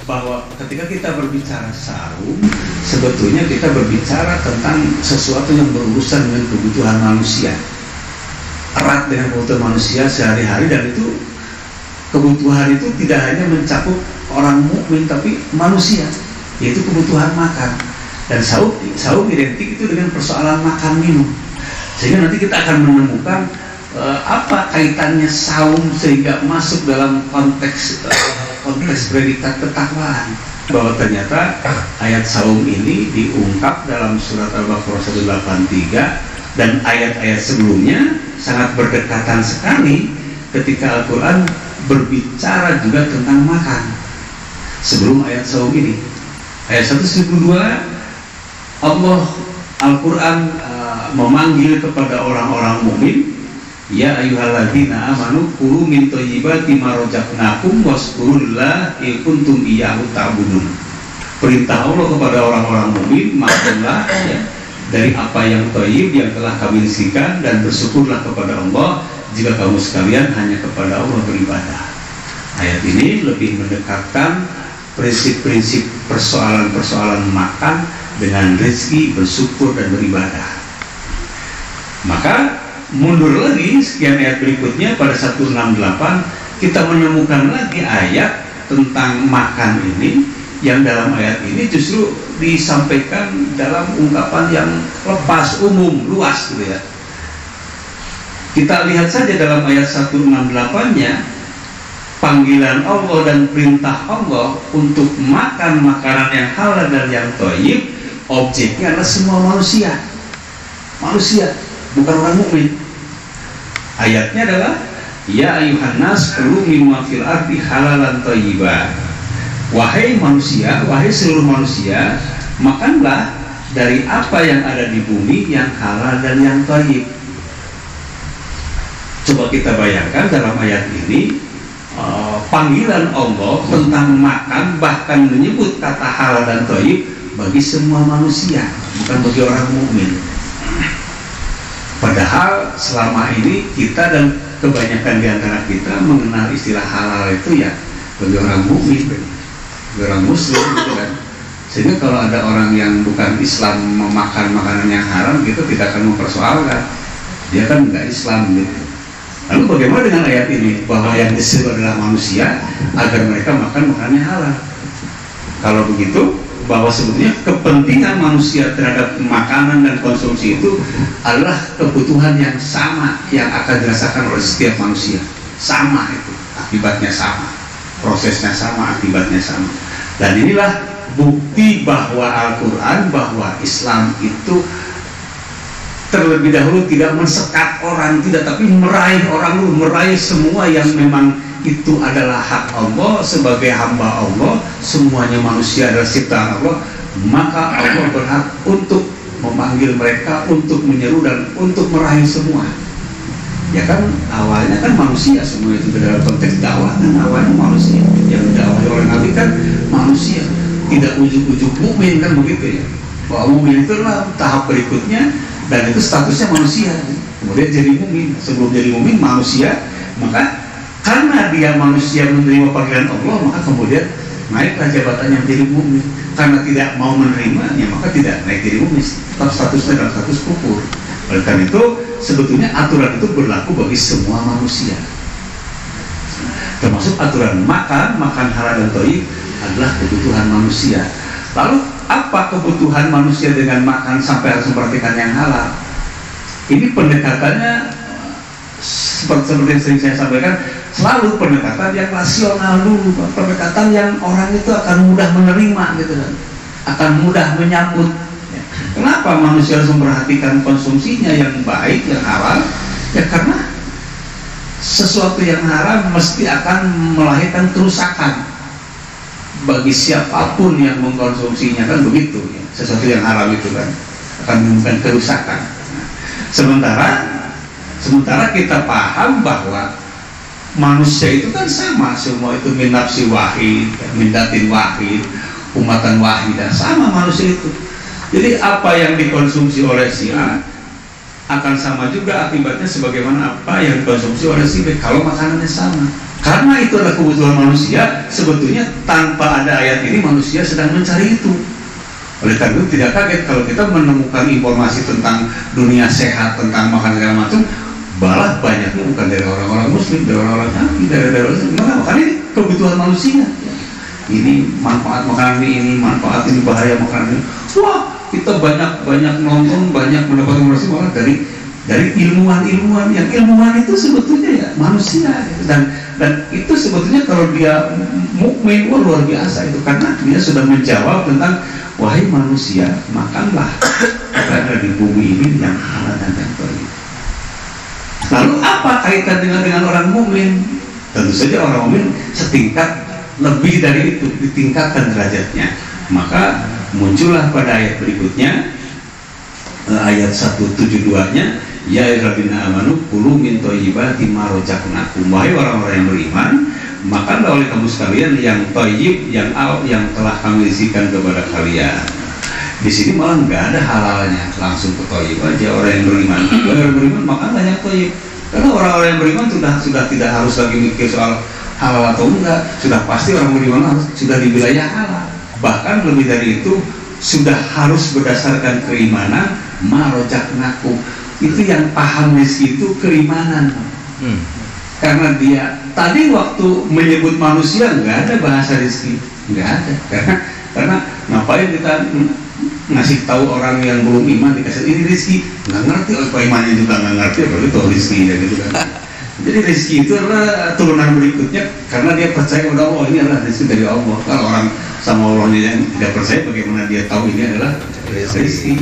bahwa ketika kita berbicara saum, sebetulnya kita berbicara tentang sesuatu yang berurusan dengan kebutuhan manusia, erat dengan kebutuhan manusia sehari-hari, dan itu kebutuhan itu tidak hanya mencakup orang mukmin tapi manusia, yaitu kebutuhan makan. Dan saum identik itu dengan persoalan makan minum, sehingga nanti kita akan menemukan apa kaitannya saum sehingga masuk dalam konteks predikat ketakwaan, bahwa ternyata ayat saum ini diungkap dalam surat Al-Baqarah 183 dan ayat-ayat sebelumnya sangat berdekatan sekali ketika Al-Quran berbicara juga tentang makan sebelum ayat saum ini. Ayat 102 Allah Al-Quran memanggil kepada orang-orang mukmin, ya ayyuhalladzina amanu kulu min thayyibati ma razaqnakum washkurullaha in kuntum iyyahu ta'budun. Perintah Allah kepada orang-orang mukmin, makanlah ya, dari apa yang thayyib yang telah kami rizkikan, dan bersyukurlah kepada Allah jika kamu sekalian hanya kepada Allah beribadah. Ayat ini lebih mendekatkan prinsip-prinsip persoalan-persoalan makan dengan rezeki, bersyukur dan beribadah. Maka mundur lagi sekian ayat berikutnya pada 168 kita menemukan lagi ayat tentang makan ini, yang dalam ayat ini justru disampaikan dalam ungkapan yang lepas, umum, luas gitu ya. Kita lihat saja dalam ayat 168-nya, panggilan Allah dan perintah Allah untuk makan makanan yang halal dan yang thayyib, objeknya adalah semua manusia, bukan orang mukmin. Ayatnya adalah ya ayuhan nas kulu mimma fil ardi halalan thayyiban. Wahai manusia, wahai seluruh manusia, makanlah dari apa yang ada di bumi yang halal dan yang thayyib. Coba kita bayangkan dalam ayat ini panggilan Allah tentang makan bahkan menyebut kata halal dan thayyib bagi semua manusia, bukan bagi orang mukmin. Padahal selama ini kita dan kebanyakan di antara kita mengenal istilah halal itu ya bagi orang mukmin, bagi orang muslim gitu kan. Sehingga kalau ada orang yang bukan Islam memakan makanan yang haram, kita tidak akan mempersoalkan, dia kan nggak Islam gitu. Lalu bagaimana dengan ayat ini, bahwa yang disebut adalah manusia agar mereka makan makanan yang halal? Kalau begitu, bahwa sebetulnya kepentingan manusia terhadap makanan dan konsumsi itu adalah kebutuhan yang sama yang akan dirasakan oleh setiap manusia. Sama itu, akibatnya sama, prosesnya sama, akibatnya sama. Dan inilah bukti bahwa Al-Quran, bahwa Islam itu terlebih dahulu tidak mensekat orang, tidak, tapi meraih orang, meraih semua yang memang itu adalah hak Allah sebagai hamba Allah, semuanya manusia adalah ciptaan Allah. Maka Allah berhak untuk memanggil mereka, untuk menyeru dan untuk meraih semua. Ya kan awalnya kan manusia semua itu, dalam konteks dakwah kan awalnya manusia, yang didakwahi oleh Nabi kan manusia, tidak ujuk-ujuk mukmin kan begitu ya. Bahwa mukmin itu adalah tahap berikutnya, dan itu statusnya manusia. Kemudian jadi mukmin, sebelum jadi mukmin manusia, maka karena dia manusia menerima panggilan Allah, maka kemudian naiklah jabatannya menjadi mukmin. Karena tidak mau menerimanya, maka tidak naik jadi mukmin, tetap statusnya dalam status kufur. Oleh karena itu, sebetulnya aturan itu berlaku bagi semua manusia, termasuk aturan makan halal dan thayyib adalah kebutuhan manusia. Lalu apa kebutuhan manusia dengan makan sampai harus memperhatikan yang halal? Ini pendekatannya seperti yang sering saya sampaikan, selalu pendekatan yang rasional dulu, pendekatan yang orang itu akan mudah menerima gitu kan, akan mudah menyambut. Kenapa manusia harus memperhatikan konsumsinya yang baik, yang halal? Ya karena sesuatu yang haram mesti akan melahirkan kerusakan bagi siapapun yang mengkonsumsinya, kan begitu ya. Sesuatu yang haram itu kan akan menimbulkan kerusakan. Sementara kita paham bahwa manusia itu kan sama, semua itu min nafsi wahid, min datin wahid, umatan wahidah, sama manusia itu. Jadi apa yang dikonsumsi oleh si A akan sama juga akibatnya sebagaimana apa yang dikonsumsi oleh si B kalau makanannya sama. Karena itu adalah kebutuhan manusia, sebetulnya tanpa ada ayat ini manusia sedang mencari itu. Oleh karena itu tidak kaget kalau kita menemukan informasi tentang dunia sehat, tentang makan segala macam, balah banyaknya bukan dari orang-orang muslim, dari orang-orang kafir, dari orang karena ini kebutuhan manusia. Ini manfaat makanan ini, manfaat ini, bahaya makanan ini. Wah, kita banyak nonton, banyak mendapat informasi malah dari ilmuwan-ilmuwan, yang ilmuwan itu sebetulnya ya manusia, dan itu sebetulnya kalau dia mukmin, luar biasa itu, karena dia sudah menjawab tentang wahai manusia, makanlah karena di bumi ini yang halal dan yang thayyib. Lalu apa kaitan dengan orang mukmin? Tentu saja orang mukmin setingkat lebih dari itu, ditingkatkan derajatnya. Maka muncullah pada ayat berikutnya, ayat 172-nya, ya ayyuhalladzina amanu kulu min thayyibati ma razaqnakum. Wahai orang-orang yang beriman, makanlah oleh kamu sekalian yang thayyib, yang telah kami rizkikan kepada kalian. Di sini malah nggak ada halalnya, langsung ke thayyib aja. Orang yang beriman, orang yang beriman makanlah yang thayyib. Karena orang-orang yang beriman sudah tidak harus lagi mikir soal halal atau enggak, sudah pasti orang beriman sudah di wilayah halal. Bahkan lebih dari itu, sudah harus berdasarkan keimanan ma razaqnakum. Itu yang paham rezeki itu keimanan. Karena dia tadi waktu menyebut manusia nggak ada bahasa rezeki, nggak ada. Karena ngapain kita ngasih tahu orang yang belum iman dikasih ini rezeki, nggak ngerti, orang imannya juga nggak ngerti, baru itu rezeki ya gitu kan. Jadi rezeki itu adalah turunan berikutnya, karena dia percaya kepada Allah, ini adalah rezeki dari Allah. Kalau orang sama Allahnya yang tidak percaya, bagaimana dia tahu ini adalah rezeki?